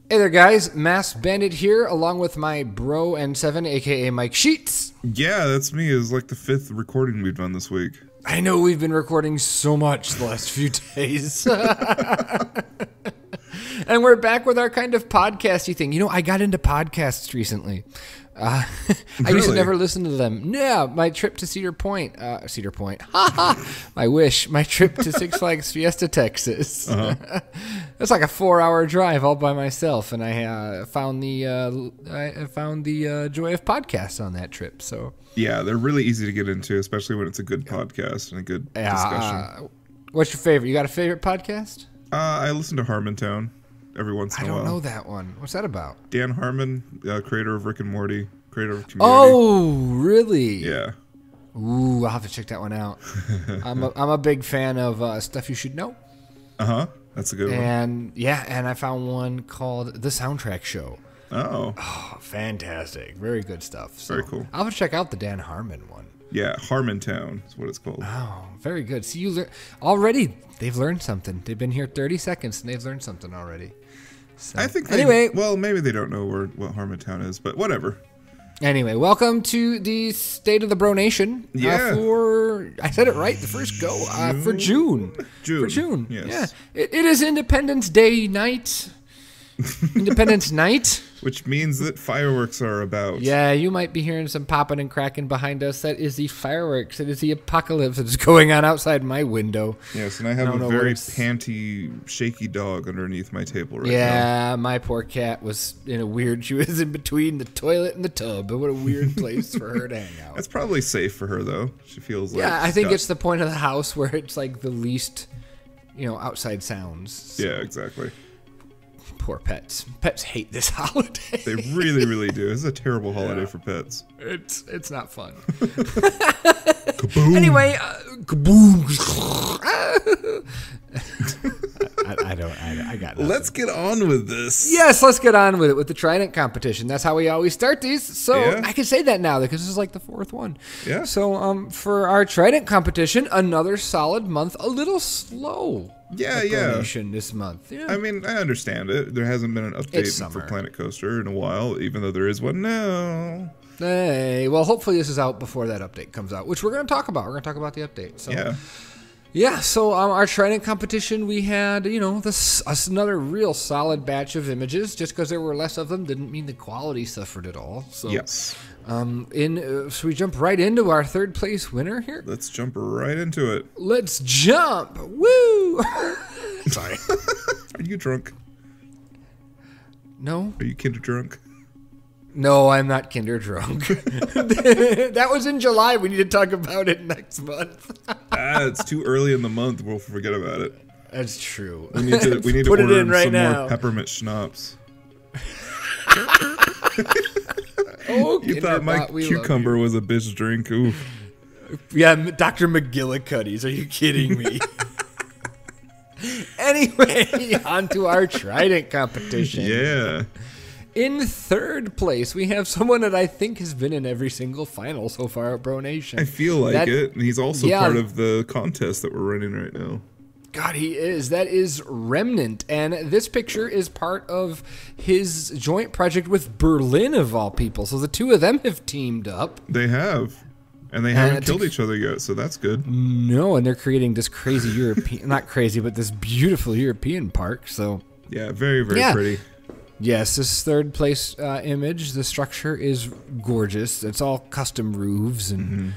Hey there, guys. Masked Bandit here, along with my bro and 7, aka Mike Sheets. Yeah, that's me. It was like the 5th recording we've done this week. I know we've been recording so much the last few days. And we're back with our kind of podcasty thing. You know, I got into podcasts recently. I used to never listen to them. Yeah, my trip to Cedar Point. My trip to Six Flags Fiesta, Texas. It's like a 4-hour drive all by myself, and I found the joy of podcasts on that trip. So yeah, they're really easy to get into, especially when it's a good podcast and a good discussion. What's your favorite? You got a favorite podcast? I listen to Harmontown every once in a while. I don't know that one. What's that about? Dan Harmon, creator of Rick and Morty, creator of Community. Oh, really? Yeah. Ooh, I'll have to check that one out. I'm a big fan of Stuff You Should Know. That's a good one. And I found one called The Soundtrack Show. Oh, fantastic. Very good stuff. So very cool. I'll have to check out the Dan Harmon one. Yeah, Harmontown is what it's called. Oh, very good. See, already they've learned something. They've been here 30 seconds and they've learned something already. So, I think anyway, maybe they don't know what Harmontown is, but whatever. Anyway, welcome to the State of the BroNation. Yeah. I said it right the first go. For June. For June. Yes. Yeah. It is Independence Day night. Independence night. Which means that fireworks are about. Yeah, you might be hearing some popping and cracking behind us. That is the fireworks. It is the apocalypse that is going on outside my window. Yes, and I have a very panty, shaky dog underneath my table right now. Yeah, my poor cat was she was in between the toilet and the tub. What a weird place for her to hang out. That's probably safe for her, though. She feels like... Yeah, I think it's the point of the house where it's like the least, outside sounds. So. Yeah, exactly. Poor pets. Pets hate this holiday. They really, really do. This is a terrible holiday for pets. It's not fun. Kaboom. Anyway, kaboom. I got nothing. Let's get on with this. Yes, let's get on with it with the Trident competition. That's how we always start these. So I can say that now because this is like the 4th one. Yeah. So for our Trident competition, another solid month, a little slow. Yeah. BroNation this month. Yeah. I mean, I understand it. There hasn't been an update for Planet Coaster in a while, even though there is one now. Hey, well, hopefully this is out before that update comes out, which we're going to talk about. We're going to talk about the update. So. Yeah, so our Trident competition, we had, another real solid batch of images. Just because there were less of them didn't mean the quality suffered at all. So, yes. Should we jump right into our 3rd place winner here? Let's jump right into it. Let's jump! Woo! Sorry. Are you drunk? No. Are you kinder drunk? No, I'm not kinder drunk. That was in July. We need to talk about it next month. It's too early in the month. We'll forget about it. That's true. We need to Put order it in right some now. more peppermint schnapps. You thought my cucumber was a bitch drink. Ooh. Yeah, Dr. McGillicuddy's. Are you kidding me? Anyway, on to our Trident competition. Yeah. In 3rd place, we have someone that I think has been in every single final so far at BroNation. I feel like it. And he's also part of the contest that we're running right now. God, he is. That is Remnant. And this picture is part of his joint project with Berlin, of all people. So the two of them have teamed up. They have. And they haven't killed each other yet, so that's good. No, and they're creating this crazy European... not crazy, but this beautiful European park. So yeah, very, very pretty. Yes, this 3rd place image, the structure is gorgeous. It's all custom roofs, and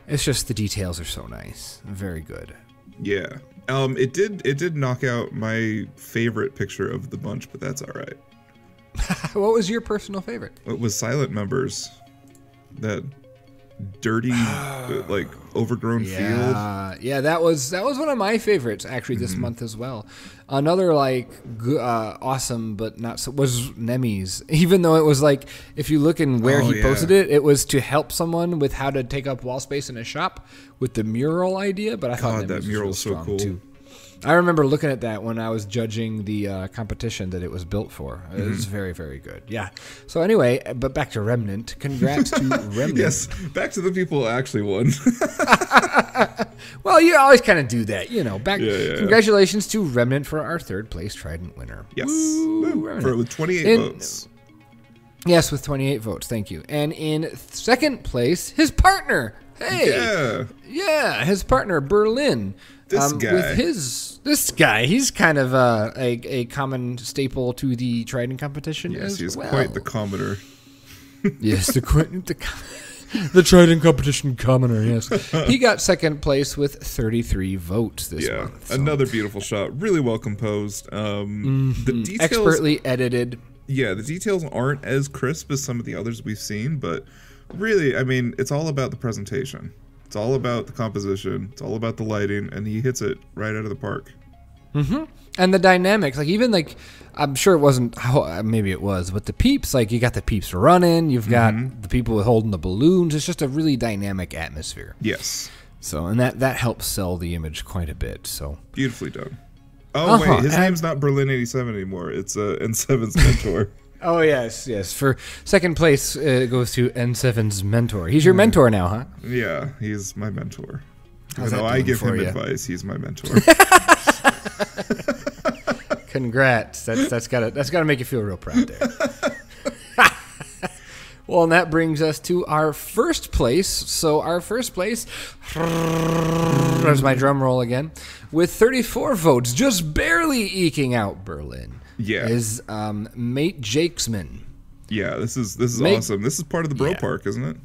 it's just the details are so nice. Very good. Yeah. It did knock out my favorite picture of the bunch, but that's all right. What was your personal favorite? It was Silent Members. That dirty, like overgrown field. Yeah, that was one of my favorites actually this month as well. Another awesome but not so was Nemi's. Even though it was like, if you look in where he posted it, it was to help someone with how to take up wall space in a shop with the mural idea. But I thought that mural's so cool too. I remember looking at that when I was judging the competition that it was built for. It was very, very good. Yeah. So anyway, but back to Remnant. Congrats to Remnant. Yes, back to the people who actually won. Well, you always kind of do that, Congratulations to Remnant for our third place Trident winner. Yes. With 28 votes. Yes, with 28 votes. Thank you. And in second place, his partner. Hey. Yeah, his partner, Berlin. This guy. With this guy, he's kind of a common staple to the Trident competition. Yes, he's quite the commoner. Yes, the Trident competition commoner, yes. He got second place with 33 votes this month. So. Another beautiful shot. Really well composed. The details, expertly edited. Yeah, the details aren't as crisp as some of the others we've seen, but really, I mean, it's all about the presentation. It's all about the composition. It's all about the lighting, and he hits it right out of the park. Mm-hmm. And the dynamics, I'm sure it wasn't, maybe it was, but the peeps, you got the peeps running, you've got the people holding the balloons. It's just a really dynamic atmosphere. Yes. So, and that helps sell the image quite a bit. So beautifully done. Oh, wait, his name's not Berlin 87 anymore. It's N7's mentor. Oh, yes. For second place, it goes to N7's mentor. He's your mentor now, huh? Yeah, he's my mentor. Even though I give him advice, he's my mentor. Congrats. That's gotta make you feel real proud there. Well, and that brings us to our first place. So our first place, there's my drum roll again, with 34 votes, just barely eking out Berlin. Yeah, is Mate Jakesman. Yeah, this is awesome. This is part of the Bro Park, isn't it?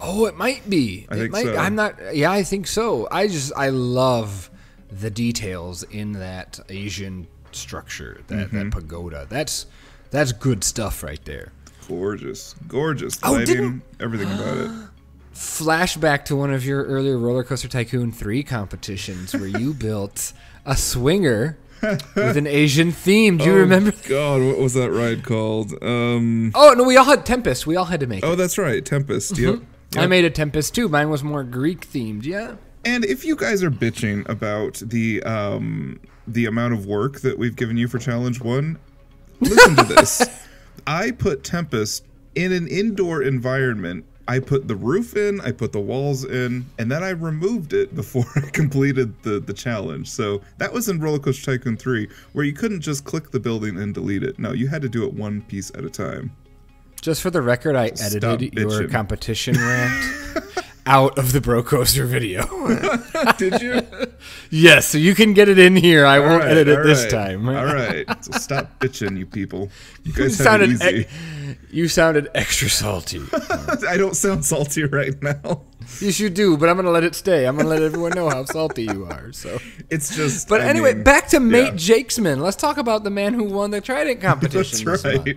Oh, it might be. I think so. I'm not. Yeah, I think so. I love the details in that Asian structure, that pagoda. That's good stuff right there. Gorgeous lighting, everything about it. Flashback to one of your earlier Roller Coaster Tycoon 3 competitions where you built a swinger with an Asian theme. Do you remember? God, what was that ride called? Oh, no, we all had Tempest. We all had to make it. Oh, that's right, Tempest. Yep. I made a Tempest too. Mine was more Greek themed. Yeah. And if you guys are bitching about the amount of work that we've given you for Challenge 1, listen to this. I put Tempest in an indoor environment. I put the roof in, I put the walls in, and then I removed it before I completed the challenge. So that was in Roller Coaster Tycoon 3, where you couldn't just click the building and delete it. No, you had to do it one piece at a time. Just for the record, I edited your competition rant out of the Bro Coaster video. Did you? Yes, so you can get it in here. I won't edit it this time. All right. So stop bitching, you people. You guys have it easy. You sounded extra salty. I don't sound salty right now. Yes, you do, but I'm going to let it stay. I'm going to let everyone know how salty you are. So it's just. But anyway, back to Mate Jakesman. Let's talk about the man who won the Trident competition.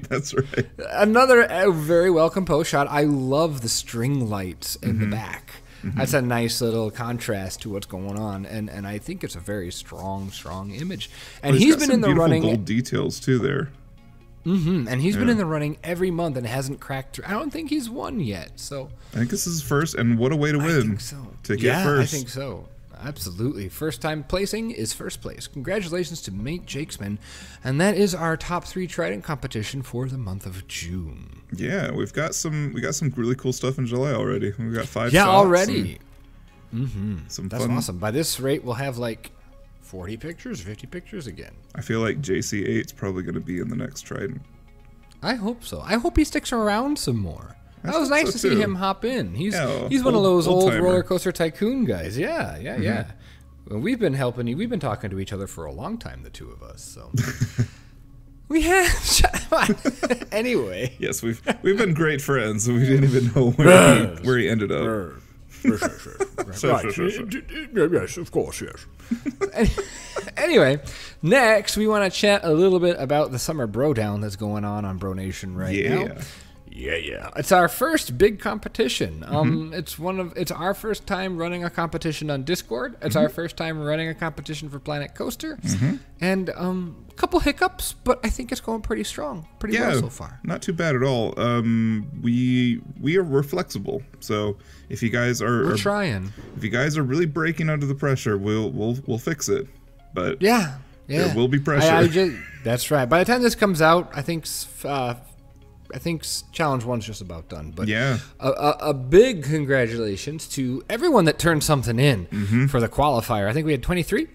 That's right. Another very well composed shot. I love the string lights in the back. That's a nice little contrast to what's going on, and I think it's a very strong image. And he's been in the running. Gold details too there. And he's been in the running every month and hasn't cracked through. I don't think he's won yet. So I think this is his first, and what a way to win! I think so. To get first. I think so. Absolutely. First time placing is first place. Congratulations to Mate Jakesman. And that is our top 3 Trident competition for the month of June. Yeah, we got some really cool stuff in July already. We've got 5 shots. Already. That's awesome. By this rate, we'll have 40 pictures, 50 pictures again. I feel like JC8's probably going to be in the next Trident. I hope so. I hope he sticks around some more. That was nice to see him hop in. He's one of those old Roller Coaster Tycoon guys. Yeah. Well, we've been helping you. We've been talking to each other for a long time, the two of us. So we have. Anyway. Yes, we've been great friends. We didn't even know where he ended up. Yes, of course, yes. Anyway, next we want to chat a little bit about the summer BroDown that's going on BroNation right now. Yeah. It's our first big competition. It's our first time running a competition on Discord. It's our first time running a competition for Planet Coaster. And a couple hiccups, but I think it's going pretty strong. Pretty well so far. Not too bad at all. We're flexible. So if you guys are trying. If you guys are really breaking under the pressure, we'll fix it. But yeah. There will be pressure. That's right. By the time this comes out, I think Challenge 1's just about done. But a big congratulations to everyone that turned something in for the qualifier. I think we had 23.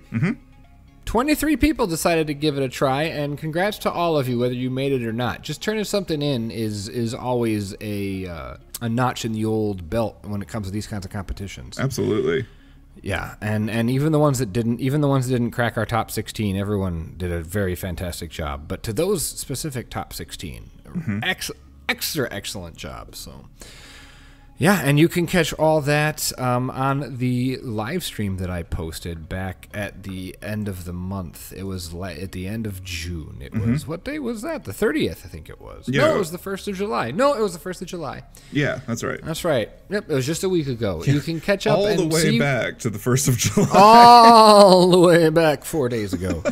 23 people decided to give it a try, and congrats to all of you, whether you made it or not. Just turning something in is always a notch in the old belt when it comes to these kinds of competitions. Absolutely. Yeah, and even the ones that didn't crack our top 16, everyone did a very fantastic job. But to those specific top 16, extra excellent job. So, yeah, and you can catch all that on the live stream that I posted back at the end of the month. It was at the end of June. It was, what day was that? The 30th, I think it was. Yeah. No, it was the 1st of July. No, it was the 1st of July. Yeah, that's right. That's right. Yep, it was just a week ago. Yeah. You can catch up all the way back to the 1st of July. All the way back 4 days ago.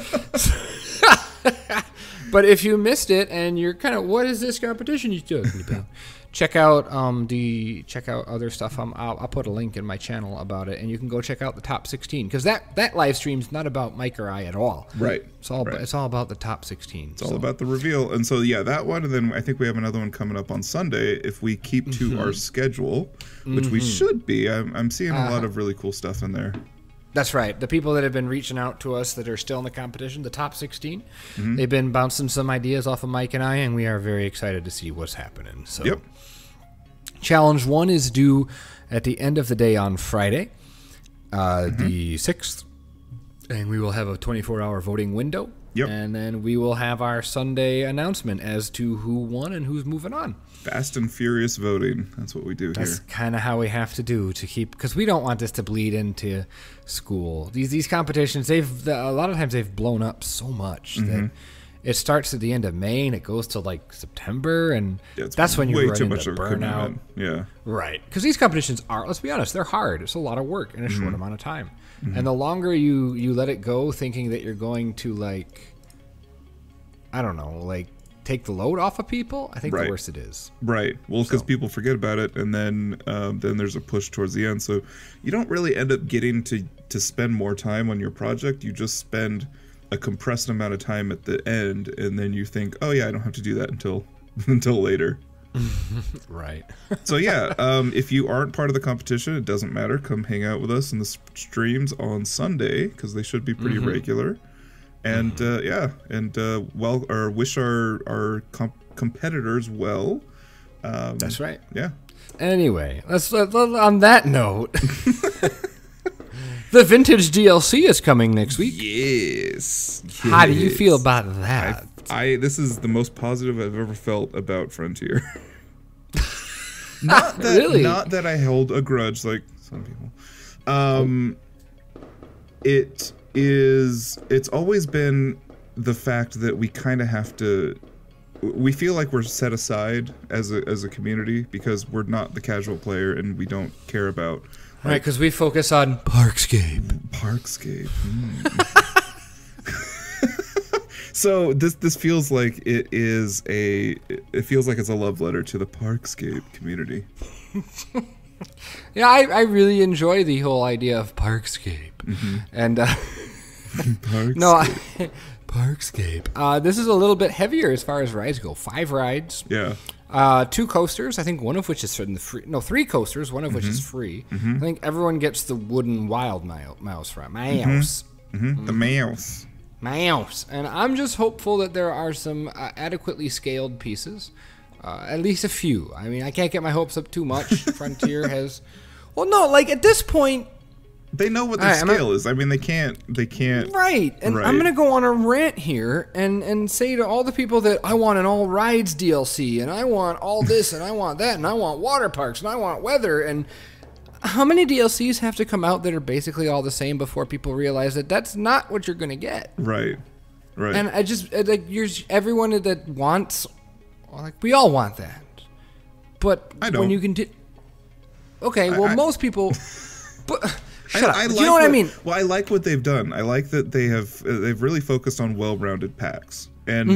But if you missed it and you're kind of, what is this competition you talking about? Check out other stuff. I'll put a link in my channel about it, and you can go check out the top 16 because that live stream's not about Mike or I at all. Right. It's all about the top 16. It's all about the reveal, and so that one, and then I think we have another one coming up on Sunday if we keep to our schedule, which we should be. I'm seeing a lot of really cool stuff in there. That's right. The people that have been reaching out to us that are still in the competition, the top 16, they've been bouncing some ideas off of Mike and I, and we are very excited to see what's happening. So, Challenge 1 is due at the end of the day on Friday, the 6th, and we will have a 24-hour voting window. And then we will have our Sunday announcement as to who won and who's moving on. Fast and furious voting. That's what we do here. That's kind of how we have to do to keep, because we don't want this to bleed into school. These competitions, a lot of times they've blown up so much that it starts at the end of May and it goes to like September, and that's when you run into burnout. Yeah, right. Because these competitions are, let's be honest, they're hard. It's a lot of work in a short amount of time. And the longer you let it go thinking that you're going to, like, I don't know, like, take the load off of people, I think the worse it is. Right. Well, because people forget about it, and then there's a push towards the end. So you don't really end up getting to spend more time on your project. You just spend a compressed amount of time at the end, and then you think, oh, yeah, I don't have to do that until later. Right. So if you aren't part of the competition, it doesn't matter. Come hang out with us in the streams on Sunday, because they should be pretty regular. And wish our competitors well. That's right. Yeah. Anyway, let's on that note. The vintage DLC is coming next week. Yes. How do you feel about that? This is the most positive I've ever felt about Frontier. Not that I held a grudge like some people. It's always been the fact that we kind of have to. We feel like we're set aside as a community because we're not the casual player and we don't care about. Right, because we focus on Parkscape. So this feels like it feels like it's a love letter to the Parkscape community. Yeah, I really enjoy the whole idea of Parkscape. And Parkscape. Parkscape. This is a little bit heavier as far as rides go. 5 rides. Yeah. 2 coasters, I think one of which is free. No, 3 coasters, one of which is free. I think everyone gets the wooden wild mouse ride. The mouse. And I'm just hopeful that there are some adequately scaled pieces. At least a few. I mean, I can't get my hopes up too much. Frontier has... Well, no, like at this point... They know what their scale is. I mean, they can't... Right. And I'm going to go on a rant here and say to all the people that I want an all rides DLC, and I want all this, and I want that, and I want water parks, and I want weather, and how many DLCs have to come out that are basically all the same before people realize that that's not what you're going to get? Right. And I just... like, everyone that wants... Like, we all want that. But I don't. when you can... Okay, well, most people... But, shut up. Like you know what I mean? Well, I like what they've done. I like that they've really focused on well-rounded packs. And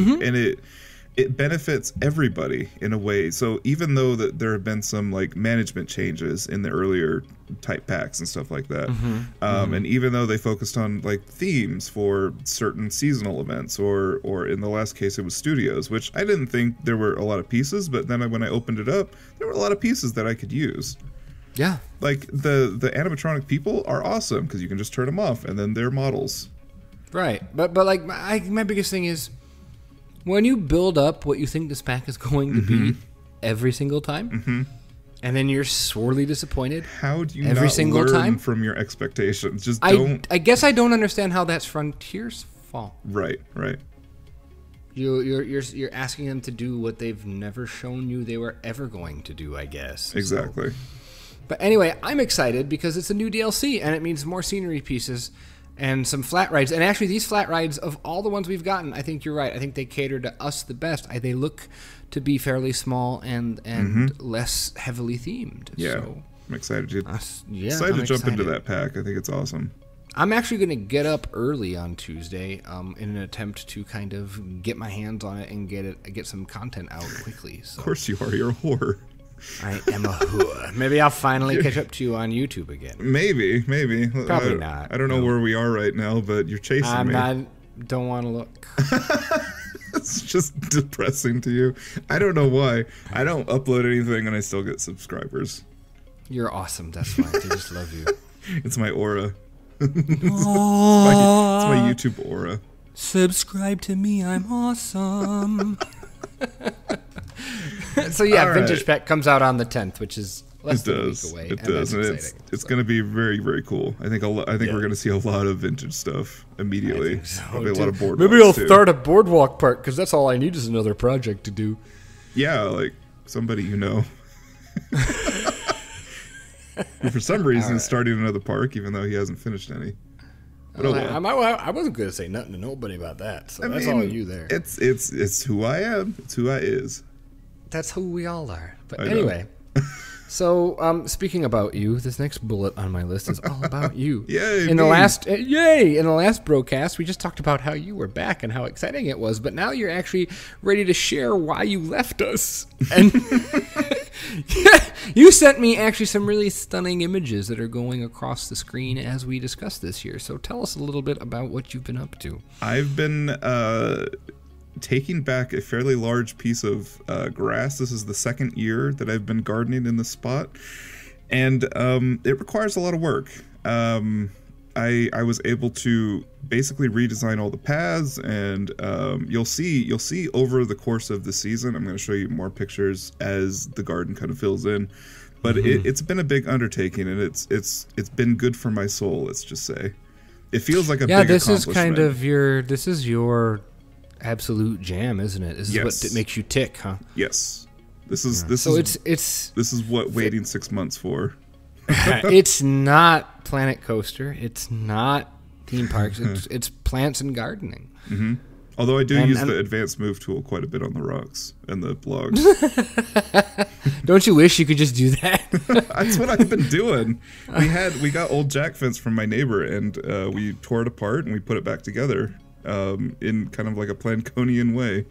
it benefits everybody in a way. So even though that there have been some like management changes in the earlier type packs and stuff like that, and even though they focused on like themes for certain seasonal events, or in the last case it was studios, which I didn't think there were a lot of pieces, but then when I opened it up, there were a lot of pieces that I could use. Yeah. Like the animatronic people are awesome because you can just turn them off and then they're models. Right. But like my biggest thing is, when you build up what you think this pack is going to be every single time, and then you're sorely disappointed how do you every not single learn time from your expectations? Just don't. I guess I don't understand how that's Frontier's fault. Right. You're asking them to do what they've never shown you they were ever going to do, I guess. Exactly. So, but anyway, I'm excited because it's a new DLC and it means more scenery pieces and some flat rides. And actually, these flat rides, of all the ones we've gotten, I think you're right. I think they cater to us the best. They look to be fairly small and less heavily themed. Yeah, so, I'm excited to I'm jump into that pack. I think it's awesome. I'm actually going to get up early on Tuesday in an attempt to kind of get my hands on it and get some content out quickly. So. Of course you are. You're a whore. I am a whore. Maybe I'll finally catch up to you on YouTube again. Maybe. Probably not. I don't know where we are right now, but you're chasing me. Don't want to look. It's just depressing to you. I don't know why. I don't upload anything and I still get subscribers. You're awesome. That's fine. They just love you. It's my aura. It's my YouTube aura. Subscribe to me. I'm awesome. So yeah, right. Vintage Pack comes out on the 10th, which is less than a week away. It does, and it's going to be very, very cool. I think we're going to see a lot of vintage stuff immediately. So, probably a lot of boardwalks. Maybe I'll start a boardwalk park because that's all I need is another project to do. Yeah, like somebody you know. Who for some reason is starting another park, even though he hasn't finished any. But I wasn't going to say nothing to nobody about that. So that's all you there. It's who I am. It's who I is. That's who we all are. But anyway, so speaking about you, this next bullet on my list is all about you. Yay! In the last BroCast, we just talked about how you were back and how exciting it was. But now you're actually ready to share why you left us. And you sent me actually some really stunning images that are going across the screen as we discuss this here. So tell us a little bit about what you've been up to. I've been taking back a fairly large piece of grass. This is the second year that I've been gardening in this spot, and it requires a lot of work. I was able to basically redesign all the paths, and you'll see over the course of the season. I'm going to show you more pictures as the garden kind of fills in, but it's been a big undertaking, and it's been good for my soul. Let's just say, it feels like a big accomplishment. This is kind of your absolute jam, isn't it? This is what makes you tick, huh? Yes. This is what waiting 6 months for. It's not Planet Coaster. It's not theme parks. It's plants and gardening. Mm-hmm. Although I do use the advanced move tool quite a bit on the rocks and the blogs. Don't you wish you could just do that? That's what I've been doing. We got old jack fence from my neighbor, and we tore it apart and we put it back together. In kind of like a Planconian way.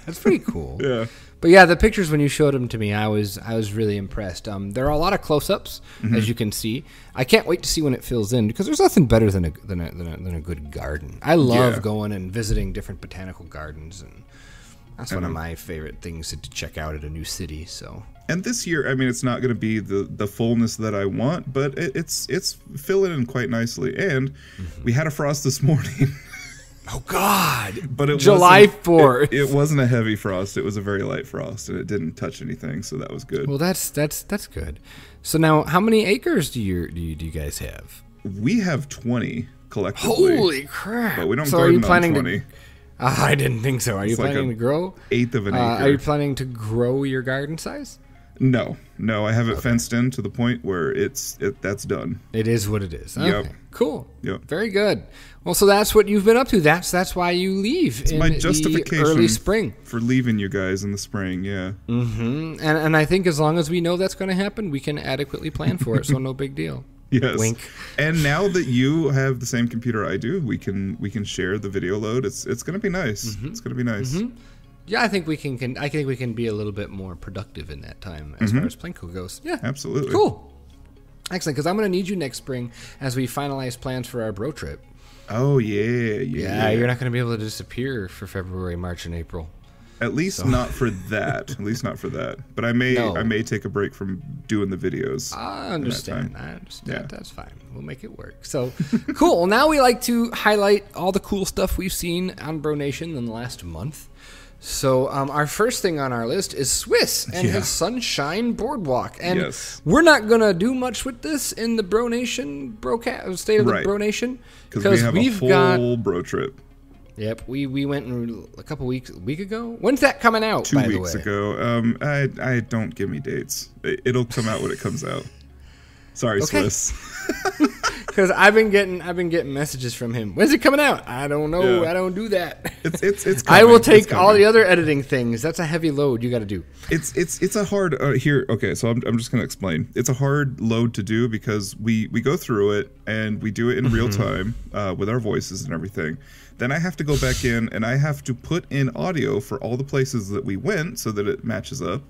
That's pretty cool. Yeah. But yeah, the pictures when you showed them to me, I was really impressed. There are a lot of close-ups, as you can see. I can't wait to see when it fills in because there's nothing better than a good garden. I love going and visiting different botanical gardens, and that's one of my favorite things to check out at a new city. So. And this year, I mean, it's not going to be the fullness that I want, but it's filling in quite nicely. And we had a frost this morning. Oh God! But it July 4th. It wasn't a heavy frost. It was a very light frost, and it didn't touch anything, so that was good. Well, that's good. So now, how many acres do you guys have? We have 20 collectively. Holy crap! But we don't garden on 20. I didn't think so. Are you planning to grow? Eighth of an acre. Are you planning to grow your garden size? No, I have it fenced in to the point where that's done. It is what it is. Okay. Yep. Cool. Yep. Very good. Well, so that's what you've been up to. That's why you leave in my justification the early spring. For leaving you guys in the spring, yeah. Mm-hmm. And I think as long as we know that's going to happen, we can adequately plan for it, so no big deal. Yes. Wink. And now that you have the same computer I do, we can share the video load. It's going to be nice. Mm-hmm. It's going to be nice. Mm-hmm. Yeah, I think we can be a little bit more productive in that time as far as Plinko goes. Yeah, absolutely. Cool. Excellent, because I'm going to need you next spring as we finalize plans for our bro trip. Oh yeah. You're not going to be able to disappear for February, March, and April. At least not for that. At least not for that. But I may take a break from doing the videos. I understand. Yeah. That's fine. We'll make it work. So cool. Well, now we like to highlight all the cool stuff we've seen on BroNation in the last month. So our first thing on our list is Swiss and his Sunshine Boardwalk. And we're not going to do much with this in the BroNation, State of the BroNation. Because we've got a whole bro trip. Yep, we went a week ago. When's that coming out, 2 weeks ago. I don't give me dates. It'll come out when it comes out. Sorry, Swiss. Because I've been getting messages from him. When's it coming out? I don't know. Yeah. I don't do that. It's coming. I will take all the other editing things. That's a heavy load you got to do. It's a hard here. Okay, so I'm just gonna explain. It's a hard load to do because we go through it and we do it in real time with our voices and everything. Then I have to go back in and I have to put in audio for all the places that we went so that it matches up.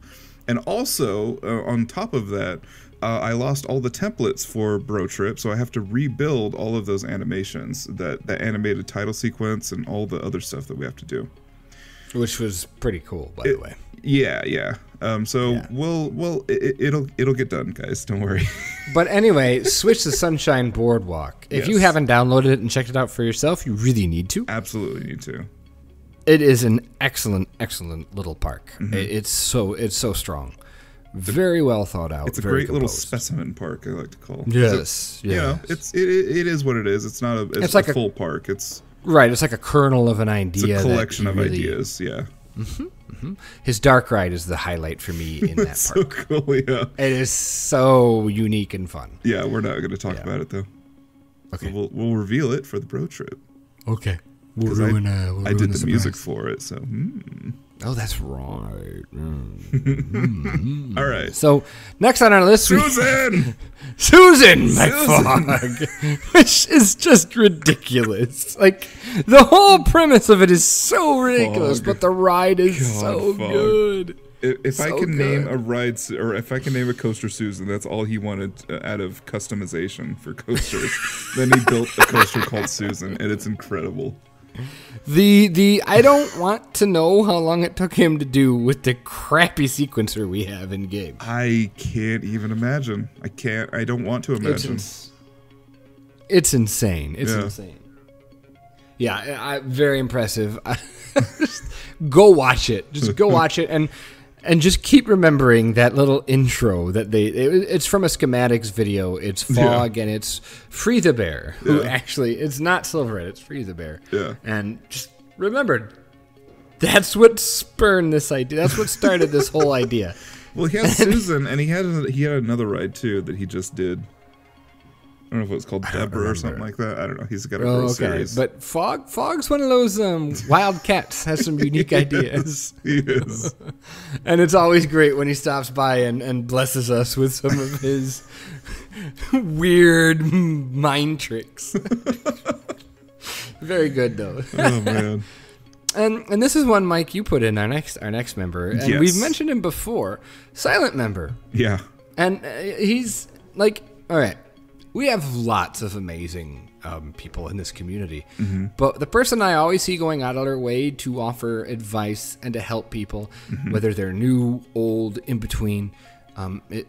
And also on top of that, I lost all the templates for Bro Trip, so I have to rebuild all of those animations, that animated title sequence and all the other stuff that we have to do. Which was pretty cool, by the way. Yeah. It'll get done, guys. Don't worry. But anyway, switch to Sunshine Boardwalk. If you haven't downloaded it and checked it out for yourself, you really need to. Absolutely need to. It is an excellent little park. It's so strong. Very well thought out. It's a great little specimen park, I like to call. Yes. You know, it is what it is. It's not it's like a full park. It's right. It's like a kernel of an idea. It's a collection of ideas. Yeah. His dark ride is the highlight for me in that park. So cool. Yeah. It is so unique and fun. Yeah, we're not going to talk about it though. Okay. So we'll reveal it for the Bro Trip. Okay. I did the music for it, so. Oh, that's right. All right. So next on our list, Susan McFog, which is just ridiculous. Like the whole premise of it is so ridiculous, but the ride is so good. If I can name a ride, or if I can name a coaster Susan, that's all he wanted out of customization for coasters. Then he built a coaster called Susan, and it's incredible. I don't want to know how long it took him to do with the crappy sequencer we have in game. I can't even imagine. I don't want to imagine. It's insane. It's insane. Yeah, very impressive. Just go watch it. Just go watch it and just keep remembering that little intro that it's from a schematics video. It's Fog and it's Free the Bear, who actually, it's not Silverhead, it's Free the Bear. Yeah. And just remember, that's what spurned this idea. That's what started this whole idea. Well, he has Susan, and he had another ride too that he just did. I don't know if it was called Deborah or something like that. I don't know. He's got a whole series. But Fog's one of those wild cats. Has some unique ideas. He is. And it's always great when he stops by and blesses us with some of his weird mind tricks. Very good, though. Oh, man. And this is one, Mike, you put in our next member. And we've mentioned him before. Silent member. Yeah. And he's like, all right. We have lots of amazing people in this community, but the person I always see going out of their way to offer advice and to help people, whether they're new, old, in between,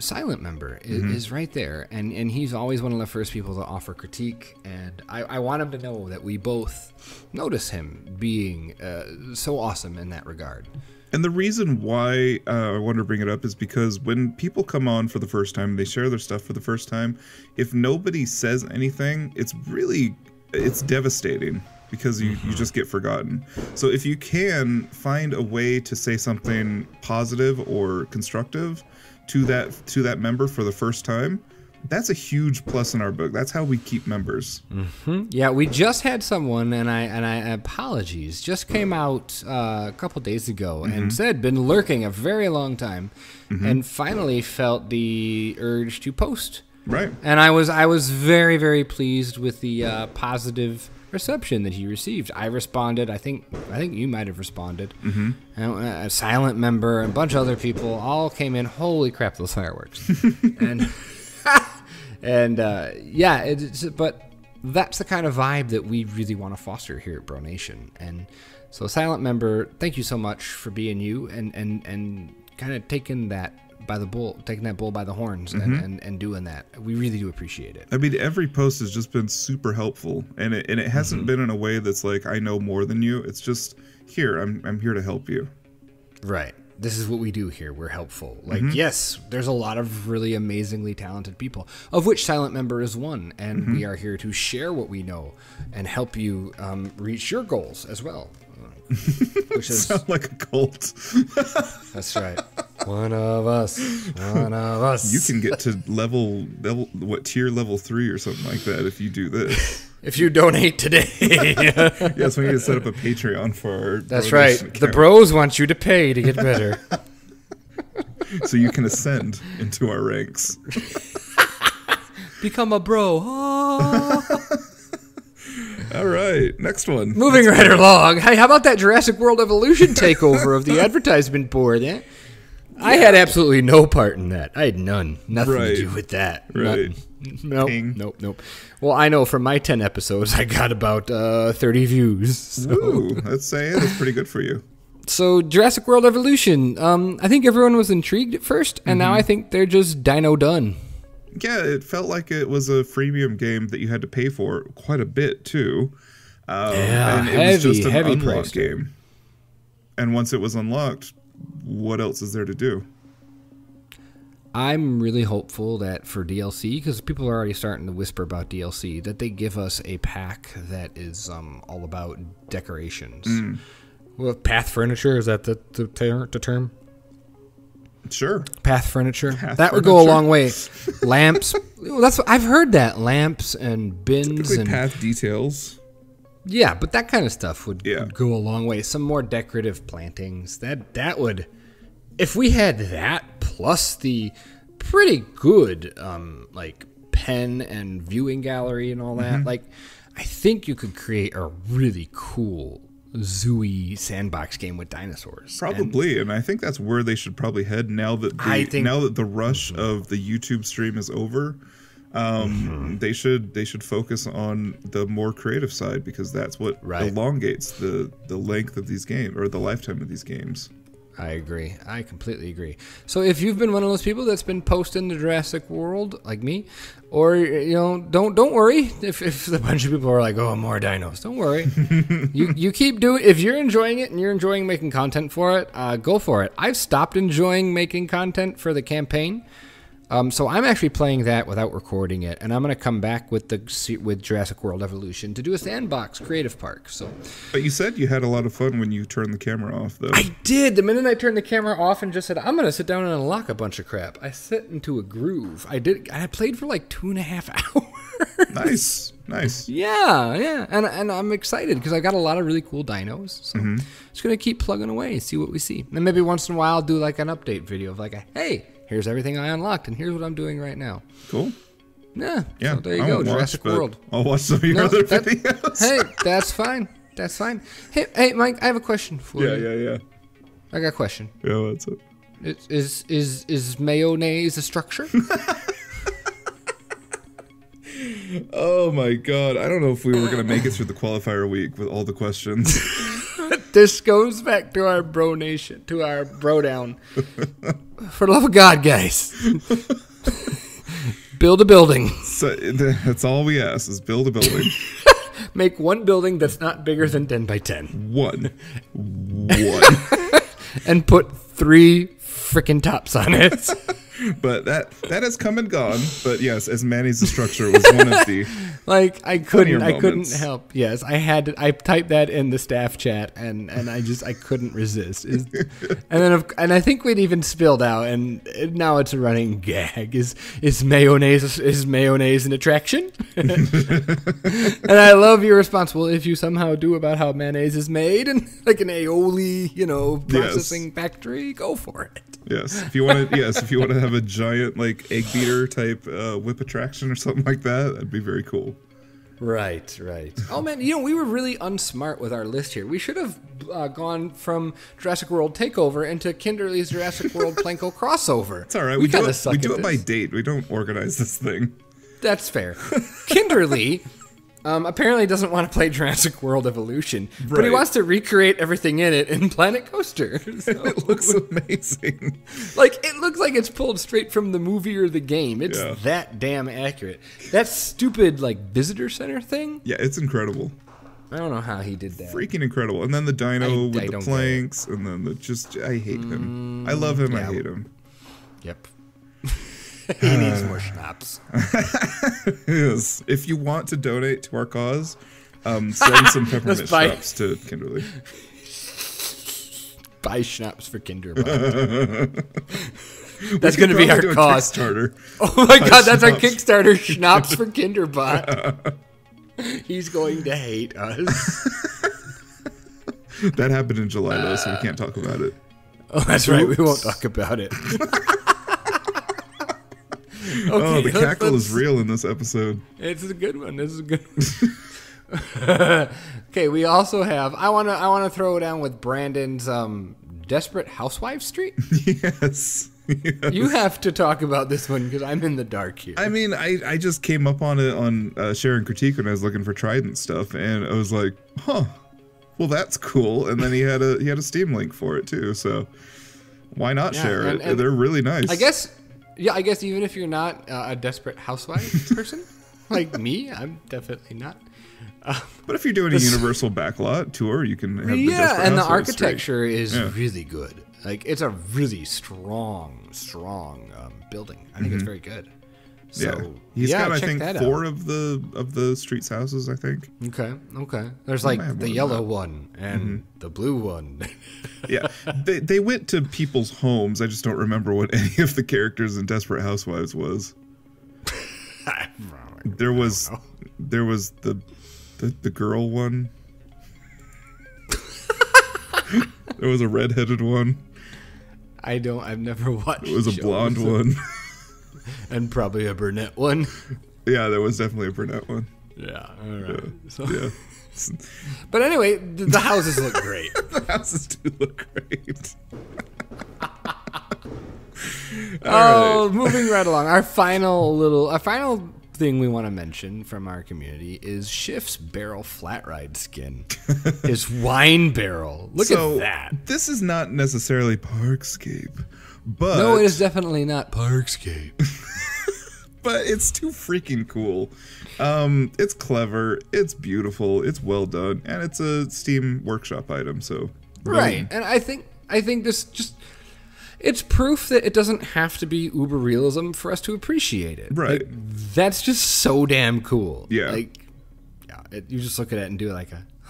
Silent Member is right there, and he's always one of the first people to offer critique, and I want him to know that we both notice him being so awesome in that regard. And the reason why I wanted to bring it up is because when people come on for the first time, they share their stuff for the first time, if nobody says anything, it's devastating because you just get forgotten. So if you can find a way to say something positive or constructive, to that member for the first time, that's a huge plus in our book. That's how we keep members. Mm-hmm. Yeah, we just had someone, and I apologies, just came out a couple days ago and said been lurking a very long time, and finally felt the urge to post. Right. And I was very, very pleased with the positive reception that he received. I responded. I think you might have responded. A silent member and a bunch of other people all came in. Holy crap, those fireworks! But that's the kind of vibe that we really want to foster here at BroNation. And so, silent member, thank you so much for being you and kind of taking that bull by the horns and doing that. We really do appreciate it. I mean, every post has just been super helpful, and it hasn't been in a way that's like, I know more than you. It's just, here, I'm here to help you. Right. This is what we do here. We're helpful. Like, yes, there's a lot of really amazingly talented people, of which Silent Member is one, and we are here to share what we know and help you reach your goals as well. Which is sound like a cult. That's right. One of us. You can get to tier level 3 or something like that if you do this. If you donate today. Yes, we need to set up a Patreon for our That's right. Account. The bros want you to pay to get better. So you can ascend into our ranks. Become a bro. All right, next one. Moving right along. Hey, how about that Jurassic World Evolution takeover of the advertisement board? Eh? I had absolutely no part in that. I had nothing to do with that. Right. Nope. Well, I know from my 10 episodes, I got about 30 views. So. Ooh, let's say that's pretty good for you. So, Jurassic World Evolution. I think everyone was intrigued at first, and now I think they're just dino done. Yeah, it felt like it was a freemium game that you had to pay for quite a bit, too. And it was just an unlocked game. And once it was unlocked, what else is there to do? I'm really hopeful that for DLC, because people are already starting to whisper about DLC, that they give us a pack that is all about decorations. Well, path furniture, is that the term? Sure. Path furniture. That would go a long way. Lamps. Well, I've heard that. Lamps and bins. Typically and path details. Yeah, but that kind of stuff would go a long way. Some more decorative plantings. That would... If we had that plus the pretty good pen and viewing gallery and all that, I think you could create a really cool zooey sandbox game with dinosaurs. Probably, and I think that's where they should probably head now that the rush of the YouTube stream is over. They should focus on the more creative side, because that's what elongates the length of these games, or the lifetime of these games. I agree. I completely agree. So if you've been one of those people that's been posting the Jurassic World, like me, or don't worry if a bunch of people are like, oh, more dinos. Don't worry. you keep doing. If you're enjoying it and you're enjoying making content for it, go for it. I've stopped enjoying making content for the campaign. So I'm actually playing that without recording it, and I'm going to come back with Jurassic World Evolution to do a sandbox creative park. So, but you said you had a lot of fun when you turned the camera off, though. I did. The minute I turned the camera off and just said, I'm going to sit down and unlock a bunch of crap, I set into a groove. I did. I played for like 2.5 hours. Nice. Yeah, and I'm excited because I got a lot of really cool dinos. So just going to keep plugging away, see what we see, and maybe once in a while I'll do like an update video of like, hey, here's everything I unlocked, and here's what I'm doing right now. Cool. Yeah. So there you go, Jurassic World. I'll watch some of your other videos. Hey, that's fine. Hey, Mike, I have a question for you. Yeah. I got a question. Yeah, what's up? Is mayonnaise a structure? Oh my god, I don't know if we were going to make it through the qualifier week with all the questions. This goes back to our BroNation, to our BroDown. For the love of God, guys. Build a building. So, that's all we ask, is build a building. Make one building that's not bigger than 10 by 10. One. And put 3 freaking tops on it. But that has come and gone. But yes, as Manny's destructor was one of the like I couldn't help. Yes, I typed that in the staff chat and I couldn't resist. And I think we'd even spilled out, and now it's a running gag. Is mayonnaise an attraction? And I love your response. Well, if you somehow do about how mayonnaise is made and like an aioli, processing factory, go for it. Yes, if you want to have a giant like egg beater type whip attraction or something like that, that'd be very cool. Right. Oh man, we were really unsmart with our list here. We should have gone from Jurassic World Takeover into Kinderly's Jurassic World Planko crossover. It's all right. We do it by date. We don't organize this thing. That's fair. Kinderly apparently doesn't want to play Jurassic World Evolution, but he wants to recreate everything in it in Planet Coaster. So. It looks amazing. It looks like it's pulled straight from the movie or the game. It's that damn accurate. That stupid, visitor center thing? Yeah, it's incredible. I don't know how he did that. Freaking incredible. And then the dino with the planks, and then I hate him. I love him, yeah. I hate him. Yep. He needs more schnapps. Yes. If you want to donate to our cause, send some peppermint schnapps to Kinderly. Buy schnapps for Kinderbot. That's going to be our cause. Kickstarter. Oh my God, that's our Kickstarter, schnapps for Kinderbot. He's going to hate us. That happened in July, though, so we can't talk about it. Oh, that's right. We won't talk about it. Okay, the cackle is real in this episode. It's a good one. This is a good one. Okay, we also have. I want to throw down with Brandon's Desperate Housewives Street. Yes. You have to talk about this one because I'm in the dark here. I mean, I just came up on it on Share and Critique when I was looking for Trident stuff, and I was like, huh, well that's cool. And then he had a Steam link for it too, so why not share it? And they're really nice. I guess even if you're not a Desperate Housewives person like me, I'm definitely not. But if you're doing a Universal backlot tour, you can have the Desperate and Housewives the architecture Street. is really good. It's a really strong building. I think it's very good. So, he's got I think 4 of the street's houses. I think. Okay. There's the yellow one and the blue one. Yeah, they went to people's homes. I just don't remember what any of the characters in Desperate Housewives was. There was the girl one. There was a redheaded one. I've never watched. It was a blonde one. And probably a brunette one. Yeah, there was definitely a brunette one. Yeah, all right. Yeah. But anyway, the houses look great. The houses do look great. Right. Moving right along. Our final thing we want to mention from our community is Schiff's barrel flat ride skin. His wine barrel. Look at that. This is not necessarily Parkscape, but no, it is definitely not Parkscape. But it's too freaking cool. It's clever, it's beautiful, it's well done, and it's a Steam Workshop item. So right, and I think this just. It's proof that it doesn't have to be uber realism for us to appreciate it. Right. That's just so damn cool. Yeah. You just look at it and do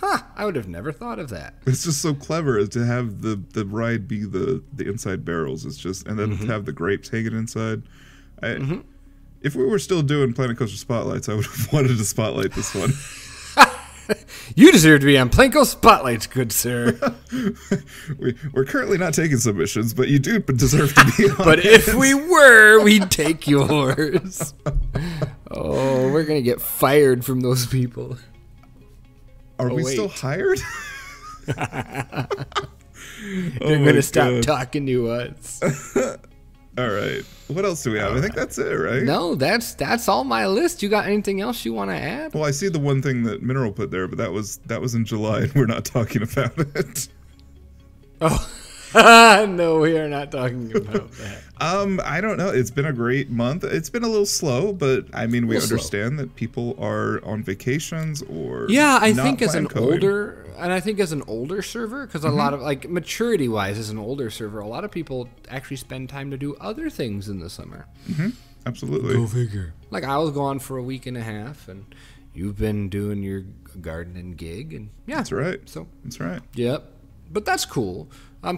I would have never thought of that. It's just so clever to have the ride be the inside barrels. It's just, and then have the grapes hanging inside. If we were still doing Planet Coaster Spotlights, I would have wanted to spotlight this one. You deserve to be on Planko Spotlights, good sir. We're currently not taking submissions, but you do deserve to be on But it. If we were, we'd take yours. Oh, we're going to get fired from those people. Are we still hired? They're going to stop talking to us. All right. What else do we have? I think that's it, right? No, that's all my list. You got anything else you want to add? Well, I see the one thing that Mineral put there, but that was in July, and we're not talking about it. Oh, No, we are not talking about that. I don't know. It's been a great month. It's been a little slow, but I mean, we understand that people are on vacations or I think as an older server, because a lot of like maturity wise, as an older server, a lot of people actually spend time to do other things in the summer. Absolutely. Go figure. Like I was gone for a week and a half, and you've been doing your gardening gig, and that's right. So that's right. Yep. But that's cool.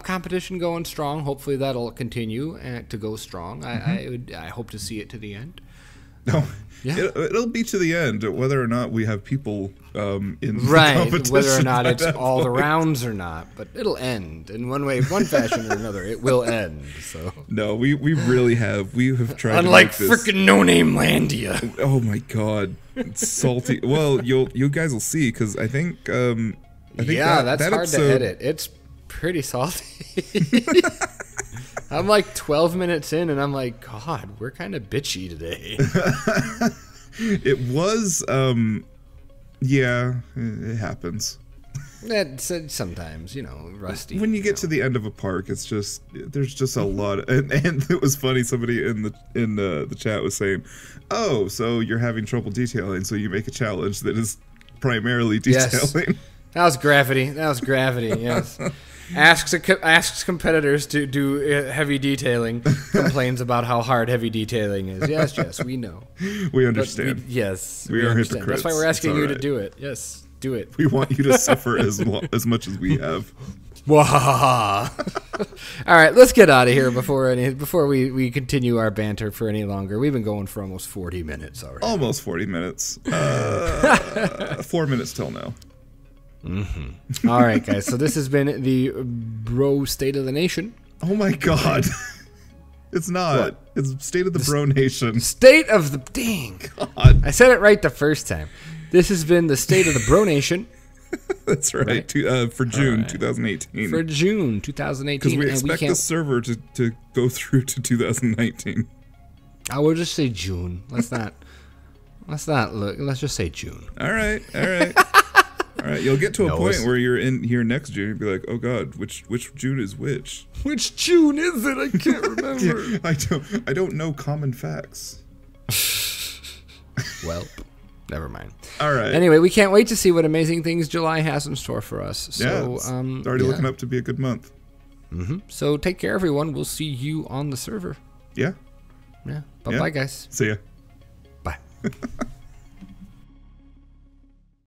Competition going strong. Hopefully that'll continue to go strong. I hope to see it to the end. No, it'll be to the end. Whether or not we have people in the competition, whether or not it's all the rounds or not, but it'll end in one way, one fashion or another. It will end. So no, we really have. We have tried. Unlike to make this. Frickin' No Name Landia. Oh my God, it's salty. Well, you guys will see because I think that's hard episode, to edit. It's pretty salty. I'm like 12 minutes in, and I'm like, God, we're kind of bitchy today. It was, it happens. Sometimes, rusty. When you get to the end of a park, it's just there's just a lot. And it was funny. Somebody in the chat was saying, "Oh, so you're having trouble detailing, so you make a challenge that is primarily detailing." Yes. That was gravity. Yes. Asks competitors to do heavy detailing. Complains about how hard heavy detailing is. Yes, we know. We understand. We are understand. Hypocrites. That's why we're asking you to do it. Yes, do it. We want you to suffer as much as we have. All right, let's get out of here before we continue our banter for any longer. We've been going for almost 40 minutes already. Almost 40 minutes. 4 minutes till now. All right, guys. So this has been the Bro State of the Nation. Oh my God. It's not. What? It's State of the BroNation. State of the dang. God. I said it right the first time. This has been the State of the BroNation. That's right. For June 2018. For June 2018. Because we expect the server to go through to 2019. I will just say June. Let's not look. Let's just say June. All right. All right, you'll get to a point where you're in here next June and be like, "Oh God, which June is which? Which June is it? I can't remember. I don't know common facts." Well, never mind. All right. Anyway, we can't wait to see what amazing things July has in store for us. So, it's already looking up to be a good month. So take care, everyone. We'll see you on the server. Yeah. Bye-bye, guys. See ya. Bye.